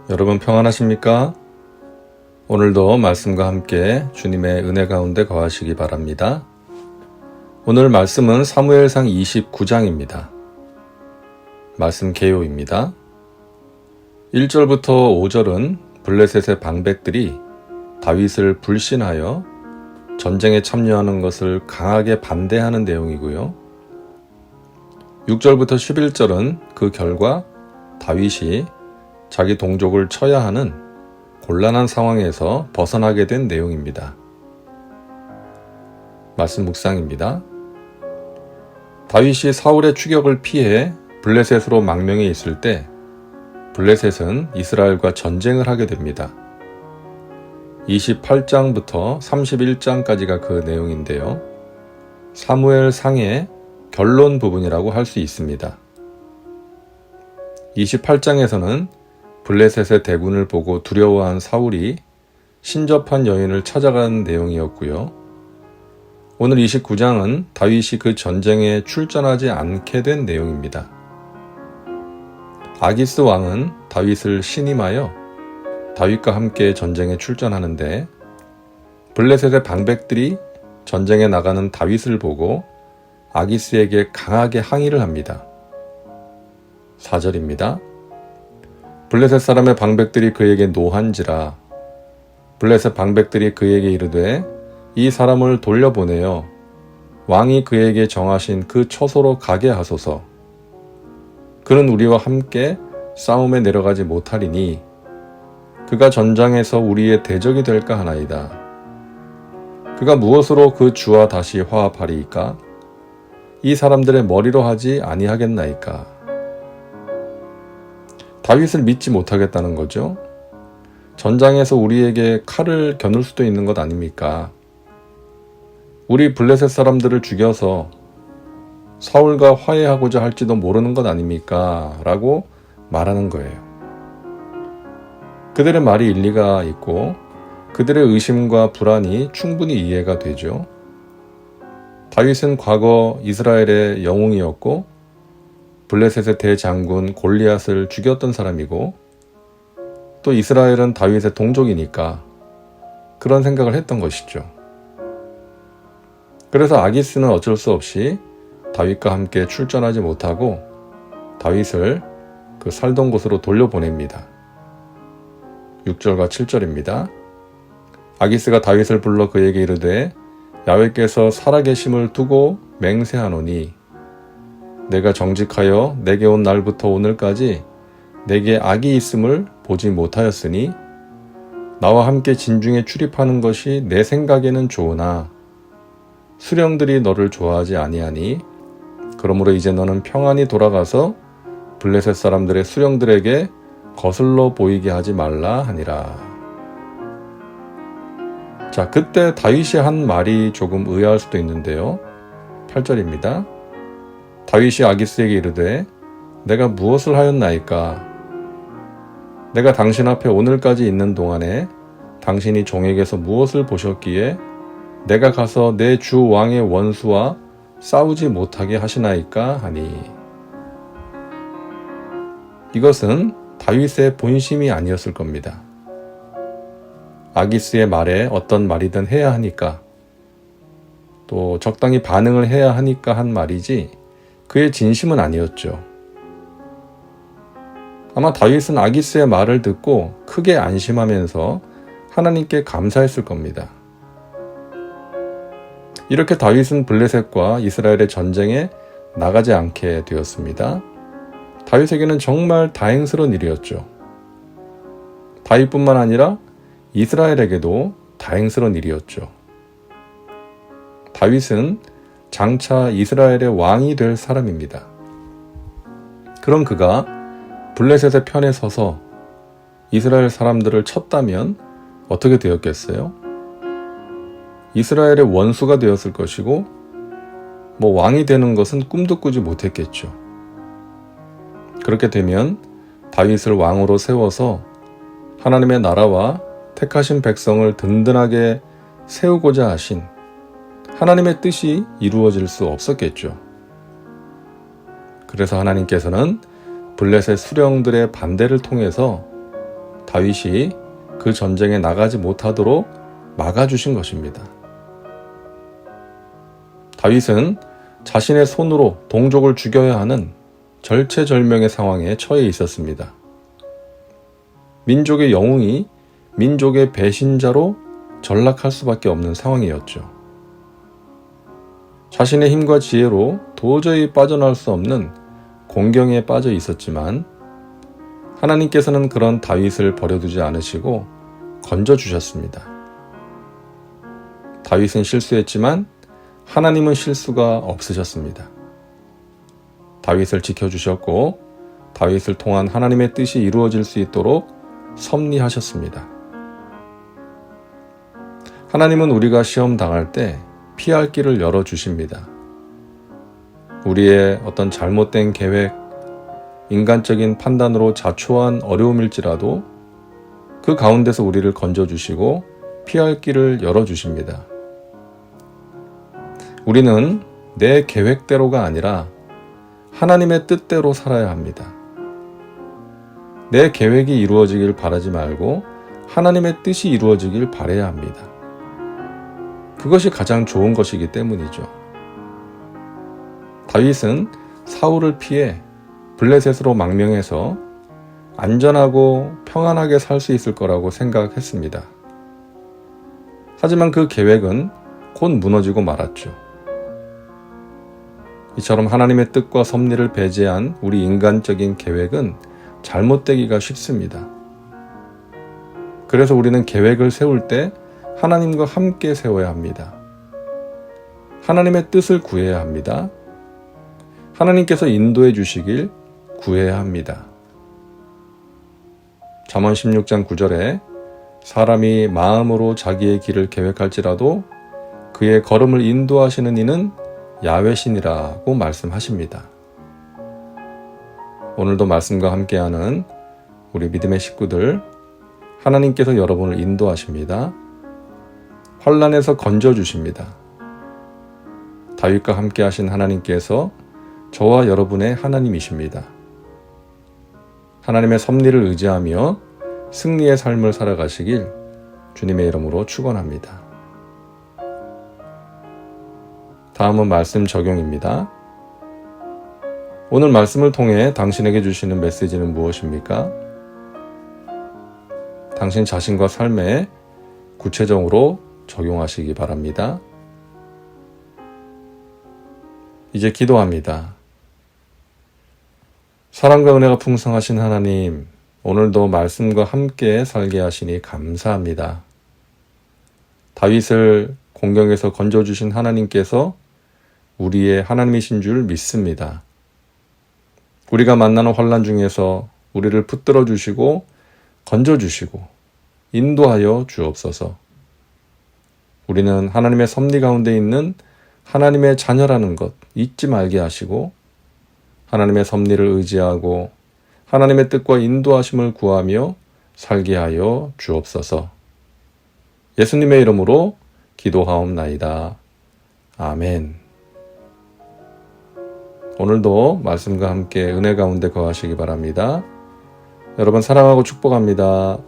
여러분 평안하십니까? 오늘도 말씀과 함께 주님의 은혜 가운데 거하시기 바랍니다. 오늘 말씀은 사무엘상 29장입니다. 말씀 개요입니다. 1절부터 5절은 블레셋의 방백들이 다윗을 불신하여 전쟁에 참여하는 것을 강하게 반대하는 내용이고요. 6절부터 11절은 그 결과 다윗이 자기 동족을 쳐야 하는 곤란한 상황에서 벗어나게 된 내용입니다. 말씀 묵상입니다. 다윗이 사울의 추격을 피해 블레셋으로 망명해 있을 때 블레셋은 이스라엘과 전쟁을 하게 됩니다. 28장부터 31장까지가 그 내용인데요. 사무엘 상의 결론 부분이라고 할 수 있습니다. 28장에서는 블레셋의 대군을 보고 두려워한 사울이 신접한 여인을 찾아가는 내용이었고요. 오늘 29장은 다윗이 그 전쟁에 출전하지 않게 된 내용입니다. 아기스 왕은 다윗을 신임하여 다윗과 함께 전쟁에 출전하는데 블레셋의 방백들이 전쟁에 나가는 다윗을 보고 아기스에게 강하게 항의를 합니다. 4절입니다. 블레셋 사람의 방백들이 그에게 노한지라 블레셋 방백들이 그에게 이르되 이 사람을 돌려보내어 왕이 그에게 정하신 그 처소로 가게 하소서. 그는 우리와 함께 싸움에 내려가지 못하리니 그가 전장에서 우리의 대적이 될까 하나이다. 그가 무엇으로 그 주와 다시 화합하리이까? 이 사람들의 머리로 하지 아니하겠나이까? 다윗을 믿지 못하겠다는 거죠. 전장에서 우리에게 칼을 겨눌 수도 있는 것 아닙니까? 우리 블레셋 사람들을 죽여서 사울과 화해하고자 할지도 모르는 것 아닙니까? 라고 말하는 거예요. 그들의 말이 일리가 있고 그들의 의심과 불안이 충분히 이해가 되죠. 다윗은 과거 이스라엘의 영웅이었고 블레셋의 대장군 골리앗을 죽였던 사람이고 또 이스라엘은 다윗의 동족이니까 그런 생각을 했던 것이죠. 그래서 아기스는 어쩔 수 없이 다윗과 함께 출전하지 못하고 다윗을 그 살던 곳으로 돌려보냅니다. 6절과 7절입니다. 아기스가 다윗을 불러 그에게 이르되 야훼께서 살아계심을 두고 맹세하노니 내가 정직하여 내게 온 날부터 오늘까지 내게 악이 있음을 보지 못하였으니 나와 함께 진중에 출입하는 것이 내 생각에는 좋으나 수령들이 너를 좋아하지 아니하니 그러므로 이제 너는 평안히 돌아가서 블레셋 사람들의 수령들에게 거슬러 보이게 하지 말라 하니라. 자, 그때 다윗이 한 말이 조금 의아할 수도 있는데요. 8절입니다. 다윗이 아기스에게 이르되 내가 무엇을 하였나이까? 내가 당신 앞에 오늘까지 있는 동안에 당신이 종에게서 무엇을 보셨기에 내가 가서 내 주 왕의 원수와 싸우지 못하게 하시나이까 하니. 이것은 다윗의 본심이 아니었을 겁니다. 아기스의 말에 어떤 말이든 해야 하니까 또 적당히 반응을 해야 하니까 한 말이지 그의 진심은 아니었죠. 아마 다윗은 아기스의 말을 듣고 크게 안심하면서 하나님께 감사했을 겁니다. 이렇게 다윗은 블레셋과 이스라엘의 전쟁에 나가지 않게 되었습니다. 다윗에게는 정말 다행스러운 일이었죠. 다윗뿐만 아니라 이스라엘에게도 다행스러운 일이었죠. 다윗은 장차 이스라엘의 왕이 될 사람입니다. 그럼 그가 블레셋의 편에 서서 이스라엘 사람들을 쳤다면 어떻게 되었겠어요? 이스라엘의 원수가 되었을 것이고 왕이 되는 것은 꿈도 꾸지 못했겠죠. 그렇게 되면 다윗을 왕으로 세워서 하나님의 나라와 택하신 백성을 든든하게 세우고자 하신 하나님의 뜻이 이루어질 수 없었겠죠. 그래서 하나님께서는 블레셋 수령들의 반대를 통해서 다윗이 그 전쟁에 나가지 못하도록 막아주신 것입니다. 다윗은 자신의 손으로 동족을 죽여야 하는 절체절명의 상황에 처해 있었습니다. 민족의 영웅이 민족의 배신자로 전락할 수밖에 없는 상황이었죠. 자신의 힘과 지혜로 도저히 빠져나올 수 없는 공경에 빠져 있었지만 하나님께서는 그런 다윗을 버려두지 않으시고 건져주셨습니다. 다윗은 실수했지만 하나님은 실수가 없으셨습니다. 다윗을 지켜주셨고 다윗을 통한 하나님의 뜻이 이루어질 수 있도록 섭리하셨습니다. 하나님은 우리가 시험 당할 때 피할 길을 열어주십니다. 우리의 어떤 잘못된 계획, 인간적인 판단으로 자초한 어려움일지라도 그 가운데서 우리를 건져주시고 피할 길을 열어주십니다. 우리는 내 계획대로가 아니라 하나님의 뜻대로 살아야 합니다. 내 계획이 이루어지길 바라지 말고 하나님의 뜻이 이루어지길 바라야 합니다. 그것이 가장 좋은 것이기 때문이죠. 다윗은 사울을 피해 블레셋으로 망명해서 안전하고 평안하게 살 수 있을 거라고 생각했습니다. 하지만 그 계획은 곧 무너지고 말았죠. 이처럼 하나님의 뜻과 섭리를 배제한 우리 인간적인 계획은 잘못되기가 쉽습니다. 그래서 우리는 계획을 세울 때 하나님과 함께 세워야 합니다. 하나님의 뜻을 구해야 합니다. 하나님께서 인도해 주시길 구해야 합니다. 잠언 16장 9절에 사람이 마음으로 자기의 길을 계획할지라도 그의 걸음을 인도하시는 이는 야훼신이라고 말씀하십니다. 오늘도 말씀과 함께하는 우리 믿음의 식구들, 하나님께서 여러분을 인도하십니다. 환난에서 건져주십니다. 다윗과 함께 하신 하나님께서 저와 여러분의 하나님이십니다. 하나님의 섭리를 의지하며 승리의 삶을 살아가시길 주님의 이름으로 축원합니다. 다음은 말씀 적용입니다. 오늘 말씀을 통해 당신에게 주시는 메시지는 무엇입니까? 당신 자신과 삶에 구체적으로 적용하시기 바랍니다. 이제 기도합니다. 사랑과 은혜가 풍성하신 하나님, 오늘도 말씀과 함께 살게 하시니 감사합니다. 다윗을 공경에서 건져주신 하나님께서 우리의 하나님이신 줄 믿습니다. 우리가 만나는 환난 중에서 우리를 붙들어 주시고 건져주시고 인도하여 주옵소서. 우리는 하나님의 섭리 가운데 있는 하나님의 자녀라는 것 잊지 말게 하시고 하나님의 섭리를 의지하고 하나님의 뜻과 인도하심을 구하며 살게 하여 주옵소서. 예수님의 이름으로 기도하옵나이다. 아멘. 오늘도 말씀과 함께 은혜 가운데 거하시기 바랍니다. 여러분 사랑하고 축복합니다.